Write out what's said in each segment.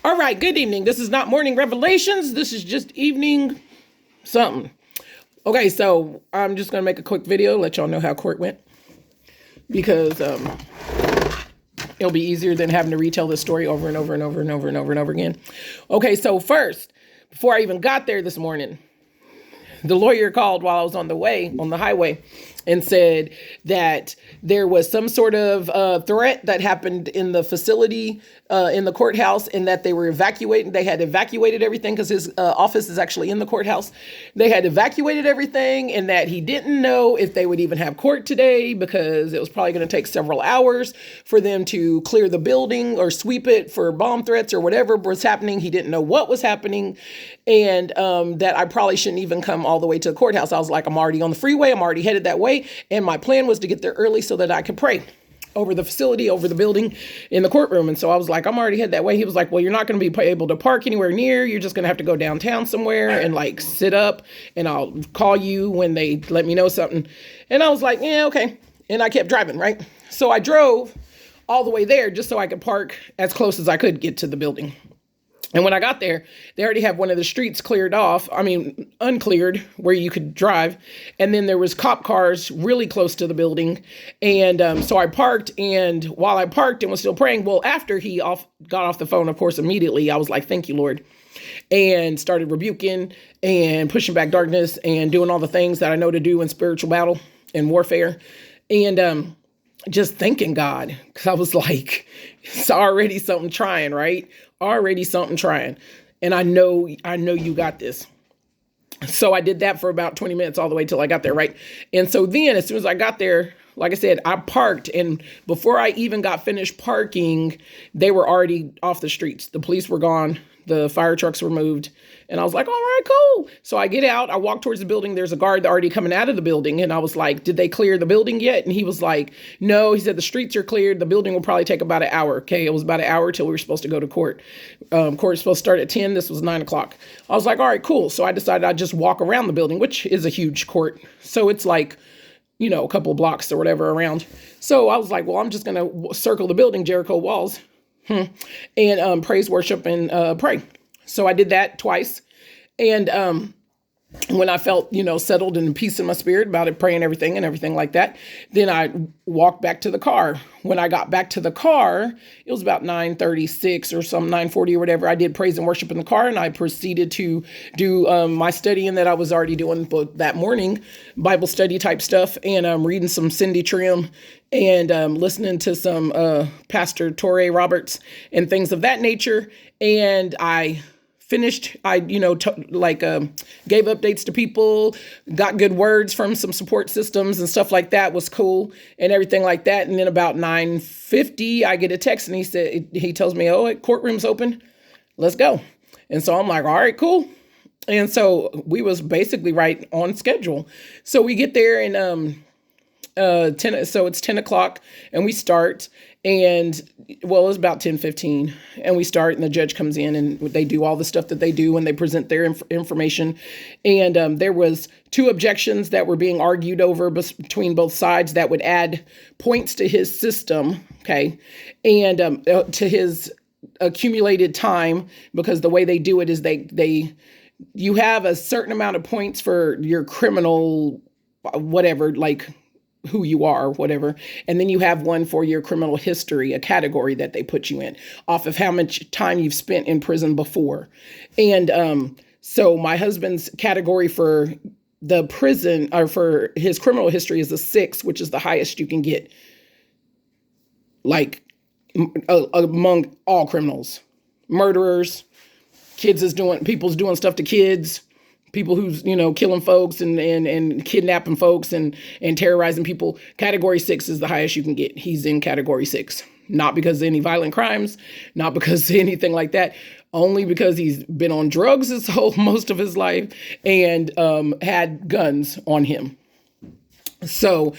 All right, good evening. This is not morning revelations. This is just evening something. Okay, so I'm just going to make a quick video, let y'all know how court went. Because it'll be easier than having to retell this story over and over and over and over and over and over again. Okay, so first, before I even got there this morning, the lawyer called while I was on the highway, and said that there was some sort of threat that happened in the facility, in the courthouse, and that they were evacuating. They had evacuated everything because his office is actually in the courthouse. They had evacuated everything, and that he didn't know if they would even have court today because it was probably going to take several hours for them to clear the building or sweep it for bomb threats or whatever was happening. He didn't know what was happening, and that I probably shouldn't even come all the way to the courthouse. I was like, I'm already on the freeway. I'm already headed that way. And my plan was to get there early so that I could pray over the facility, over the building, in the courtroom. And so I was like, I'm already headed that way. He was like, well, you're not going to be able to park anywhere near. You're just going to have to go downtown somewhere and like sit up, and I'll call you when they let me know something. And I was like, yeah, okay. And I kept driving, right? So I drove all the way there just so I could park as close as I could get to the building. And when I got there, they already had one of the streets cleared off. I mean, uncleared, where you could drive. And then there was cop cars really close to the building. And so I parked. And while I parked and was still praying, well, after he got off the phone, of course, immediately, I was like, thank you, Lord. And started rebuking and pushing back darkness and doing all the things that I know to do in spiritual battle and warfare. And just thanking God, because I was like, it's already something trying, right? Already something trying. And I know you got this. So I did that for about 20 minutes all the way till I got there, right? And so then as soon as I got there, like I said, I parked, and before I even got finished parking, they were already off the streets. The police were gone. The fire trucks were moved. And I was like, all right, cool. So I get out, I walk towards the building. There's a guard already coming out of the building. And I was like, did they clear the building yet? And he was like, no. He said, the streets are cleared. The building will probably take about an hour. Okay. It was about an hour till we were supposed to go to court. Court was supposed to start at 10. This was 9 o'clock. I was like, all right, cool. So I decided I'd just walk around the building, which is a huge court. So it's like, a couple of blocks or whatever around. So I was like, well, I'm just going to circle the building, Jericho walls, and praise, worship, and pray. So I did that twice. And when I felt, settled and peace in my spirit about it, praying everything and everything like that, then I walked back to the car. When I got back to the car, it was about 9:36 or some 9:40 or whatever. I did praise and worship in the car, and I proceeded to do my studying that I was already doing that morning, Bible study type stuff, and reading some Cindy Trim and listening to some Pastor Torrey Roberts and things of that nature. And I finished, I, gave updates to people, got good words from some support systems and stuff like that, was cool and everything like that. And then about 9:50, I get a text, and he tells me, oh, courtroom's open. Let's go. And so I'm like, all right, cool. And so we was basically right on schedule. So we get there and 10, so it's 10 o'clock and we start, and well, it's about 10:15 and we start, and the judge comes in and they do all the stuff that they do when they present their information. And there was 2 objections that were being argued over between both sides that would add points to his system. Okay. And to his accumulated time, because the way they do it is you have a certain amount of points for your criminal, whatever, like who you are, whatever. And then you have one for your criminal history, a category that they put you in off of how much time you've spent in prison before. And so my husband's category for the prison, or for his criminal history, is a 6, which is the highest you can get, like among all criminals, murderers, people's doing stuff to kids, people who's, killing folks and kidnapping folks and terrorizing people. Category 6 is the highest you can get. He's in category 6, not because of any violent crimes, not because of anything like that, only because he's been on drugs most of his life and had guns on him. So,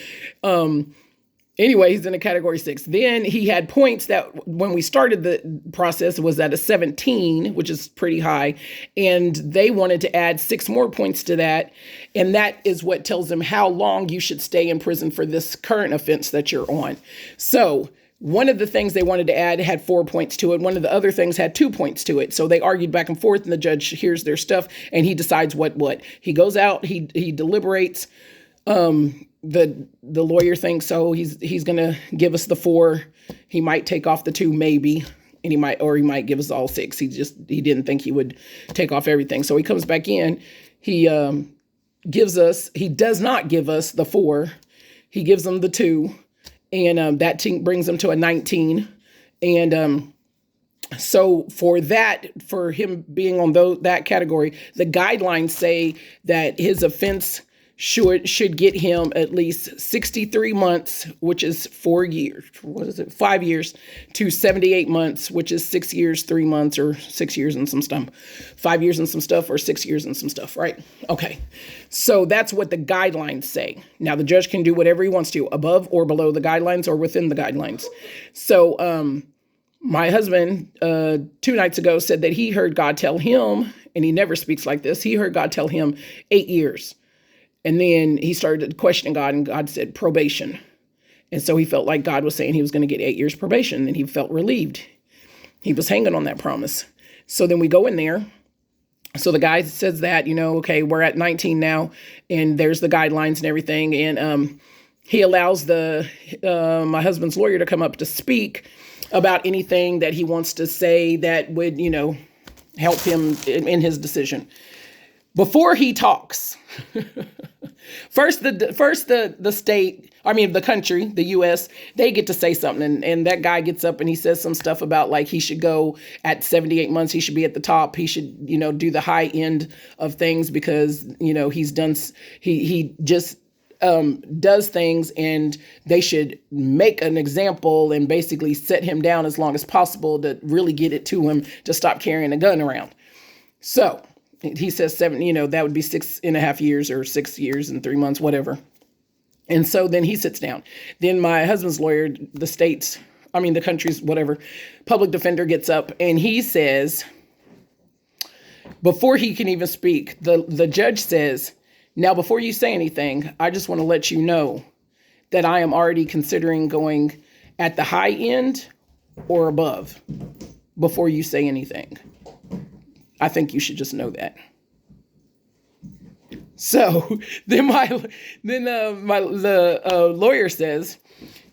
anyway, he's in a category 6. Then he had points that when we started the process was at a 17, which is pretty high. And they wanted to add 6 more points to that. And that is what tells him how long you should stay in prison for this current offense that you're on. So one of the things they wanted to add had 4 points to it. One of the other things had 2 points to it. So they argued back and forth, and the judge hears their stuff and he decides what. He goes out, he deliberates. The lawyer thinks, so he's gonna give us the 4. He might take off the 2, maybe, and he might give us all 6. He didn't think he would take off everything. So he comes back in. He does not give us the 4. He gives them the 2, and that brings him to a 19. And so for him being on that category, the guidelines say that his offense should get him at least 63 months, which is 4 years. 5 years, to 78 months, which is 6 years, 3 months, or 6 years and some stuff. 5 years and some stuff, or 6 years and some stuff, right? Okay. So that's what the guidelines say. Now the judge can do whatever he wants to, above or below the guidelines or within the guidelines. So, my husband, 2 nights ago, said that he heard God tell him, and he never speaks like this, he heard God tell him 8 years. And then he started questioning God, and God said probation. And so he felt like God was saying he was going to get 8 years probation, and he felt relieved. He was hanging on that promise. So then we go in there. So the guy says that, okay, we're at 19 now, and there's the guidelines and everything. And he allows my husband's lawyer to come up to speak about anything that he wants to say that would, help him in his decision. Before he talks, first the state, the country, the U.S., they get to say something. And that guy gets up and he says some stuff about like he should go at 78 months. He should be at the top. He should, do the high end of things because, he's done, he just does things, and they should make an example and basically set him down as long as possible to really get it to him to stop carrying a gun around. So he says 7, that would be 6.5 years or 6 years and 3 months, whatever. And so then he sits down. Then my husband's lawyer, the country's whatever, public defender gets up and he says, before he can even speak, the judge says, now, before you say anything, I just want to let you know that I am already considering going at the high end or above before you say anything. I think you should just know that. So then the lawyer says,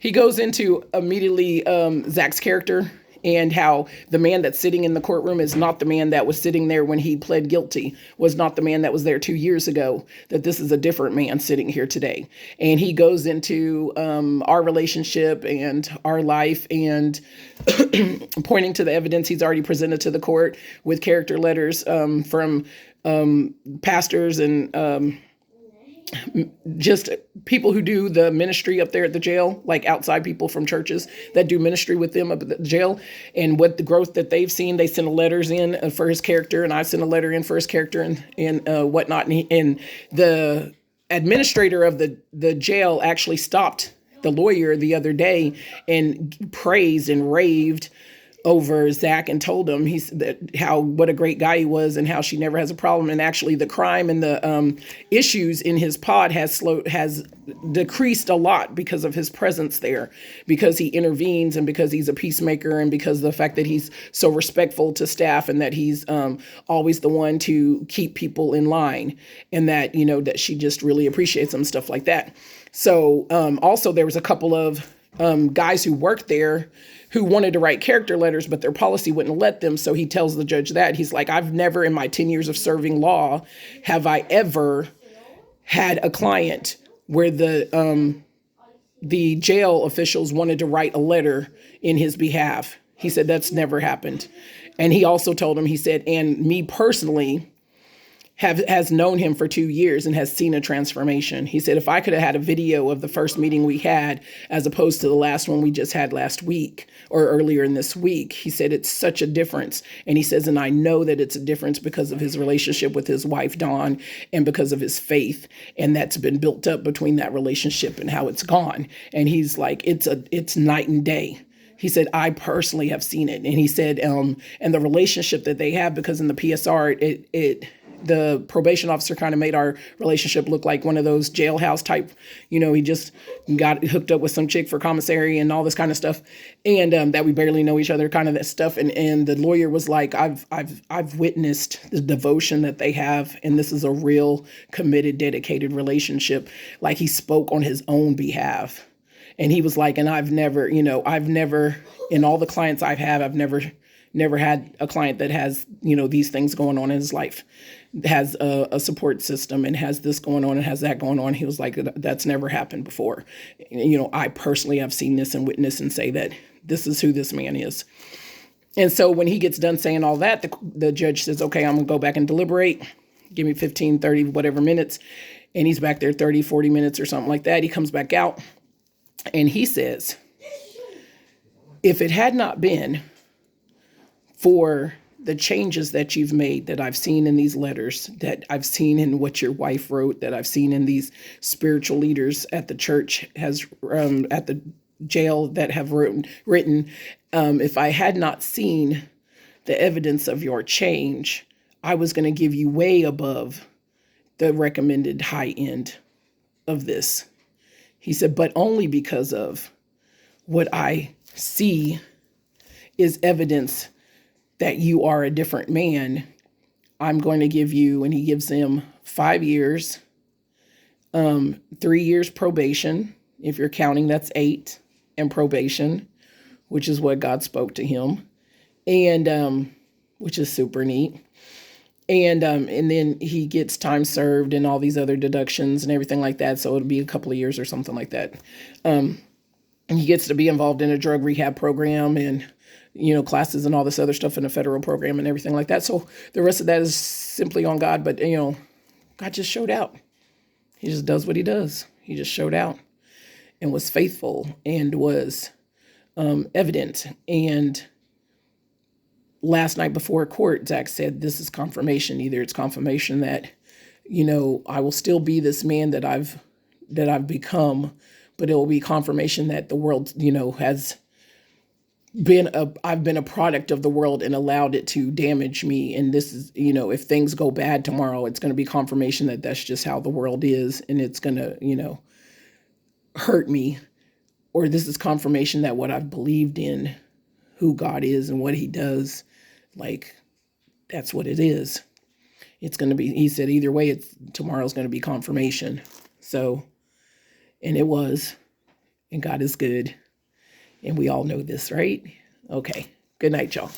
he goes into immediately Zach's character and how the man that's sitting in the courtroom is not the man that was sitting there when he pled guilty, was not the man that was there 2 years ago, that this is a different man sitting here today. And he goes into our relationship and our life and pointing to the evidence he's already presented to the court with character letters from pastors and just people who do the ministry up there at the jail, like outside people from churches that do ministry with them up at the jail, and what the growth that they've seen. They send letters in for his character, and I sent a letter in for his character and whatnot. And the administrator of the jail actually stopped the lawyer the other day and praised and raved over Zach and told him what a great guy he was and how she never has a problem. And actually the crime and the issues in his pod has decreased a lot because of his presence there, because he intervenes and because he's a peacemaker and because of the fact that he's so respectful to staff and that he's always the one to keep people in line, and that, that she just really appreciates him, stuff like that. So also there was a couple of guys who worked there who wanted to write character letters, but their policy wouldn't let them. So he tells the judge that. He's like, I've never in my 10 years of serving law have I ever had a client where the jail officials wanted to write a letter in his behalf. He said, that's never happened. And he also told him, he said, and me personally has known him for 2 years and has seen a transformation. He said, if I could have had a video of the first meeting we had as opposed to the last one we just had last week or earlier in this week, he said, it's such a difference. And he says, and I know that it's a difference because of his relationship with his wife, Dawn, and because of his faith. And that's been built up between that relationship and how it's gone. And he's like, it's night and day. He said, I personally have seen it. And he said, and the relationship that they have, because in the PSR, the probation officer kind of made our relationship look like one of those jailhouse type, he just got hooked up with some chick for commissary and all this kind of stuff. And that we barely know each other, kind of that stuff. And the lawyer was like, I've witnessed the devotion that they have. And this is a real committed, dedicated relationship. Like, he spoke on his own behalf. And he was like, and I've never, in all the clients I've never had a client that has, these things going on in his life, has a support system and has this going on and has that going on. He was like, that's never happened before. I personally have seen this and witnessed and say that this is who this man is. And so when he gets done saying all that, the judge says, okay, I'm gonna go back and deliberate. Give me 15, 30, whatever minutes. And he's back there 30, 40 minutes or something like that. He comes back out and he says, if it had not been for the changes that you've made, that I've seen in these letters, that I've seen in what your wife wrote, that I've seen in these spiritual leaders at the church at the jail that have written, if I had not seen the evidence of your change, I was going to give you way above the recommended high end of this. He said, but only because of what I see is evidence that you are a different man, I'm going to give you, and he gives him 5 years, 3 years probation. If you're counting, that's 8, and probation, which is what God spoke to him, and which is super neat. And then he gets time served and all these other deductions and everything like that. So it'll be a couple of years or something like that. And he gets to be involved in a drug rehab program and classes and all this other stuff in a federal program and everything like that. So the rest of that is simply on God. But, God just showed out. He just does what he does. He just showed out and was faithful and was evident. And last night before court, Zach said, this is confirmation. Either it's confirmation that, I will still be this man that I've become, but it will be confirmation that the world, has I've been a product of the world and allowed it to damage me. And this is, if things go bad tomorrow, it's going to be confirmation that that's just how the world is. And it's going to, hurt me. Or this is confirmation that what I've believed in, who God is and what he does, like, that's what it is. It's going to be, he said, either way, tomorrow's going to be confirmation. So, and it was, and God is good. And we all know this, right? Okay. Good night, y'all.